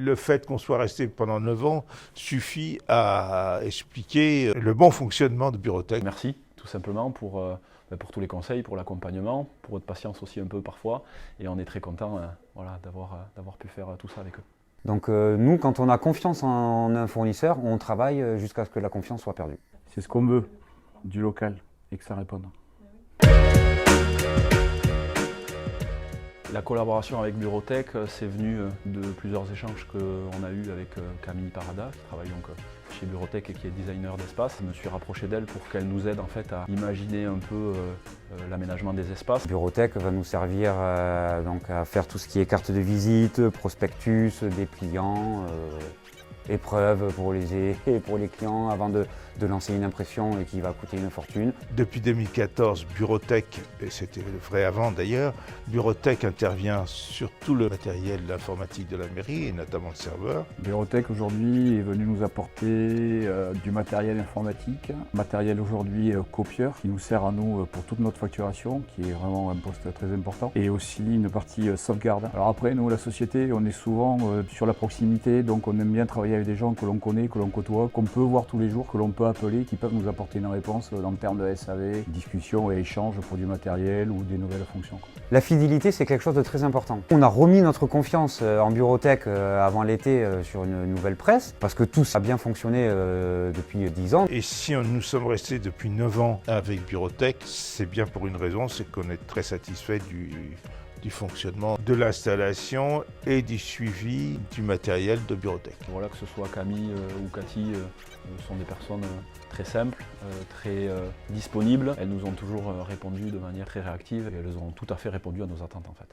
Le fait qu'on soit resté pendant 9 ans suffit à expliquer le bon fonctionnement de Bureautek. Merci tout simplement pour tous les conseils, pour l'accompagnement, pour votre patience aussi un peu parfois. Et on est très content voilà, d'avoir pu faire tout ça avec eux. Donc nous, quand on a confiance en un fournisseur, on travaille jusqu'à ce que la confiance soit perdue. C'est ce qu'on veut, du local, et que ça réponde. La collaboration avec Bureautek, c'est venu de plusieurs échanges qu'on a eus avec Camille Parada, qui travaille donc chez Bureautek et qui est designer d'espace. Je me suis rapproché d'elle pour qu'elle nous aide en fait à imaginer un peu l'aménagement des espaces. Bureautek va nous servir donc à faire tout ce qui est carte de visite, prospectus, dépliants, épreuves pour les clients avant de lancer une impression et qui va coûter une fortune. Depuis 2014, Bureautek, et c'était le vrai avant d'ailleurs, Bureautek intervient sur tout le matériel informatique de la mairie et notamment le serveur. Bureautek aujourd'hui est venu nous apporter du matériel informatique, matériel aujourd'hui copieur qui nous sert à nous pour toute notre facturation, qui est vraiment un poste très important, et aussi une partie sauvegarde. Alors après, nous, la société, on est souvent sur la proximité, donc on aime bien travailler avec des gens que l'on connaît, que l'on côtoie, qu'on peut voir tous les jours, que l'on peut appeler, qui peuvent nous apporter une réponse en termes de SAV, discussion et échange pour du matériel ou des nouvelles fonctions. La fidélité, c'est quelque chose de très important. On a remis notre confiance en Bureautek avant l'été sur une nouvelle presse, parce que tout ça a bien fonctionné depuis 10 ans. Et si nous sommes restés depuis 9 ans avec Bureautek, c'est bien pour une raison, c'est qu'on est très satisfait du fonctionnement de l'installation et du suivi du matériel de Bureautek. Voilà, que ce soit Camille ou Cathy, sont des personnes très simples, très disponibles. Elles nous ont toujours répondu de manière très réactive et elles ont tout à fait répondu à nos attentes en fait.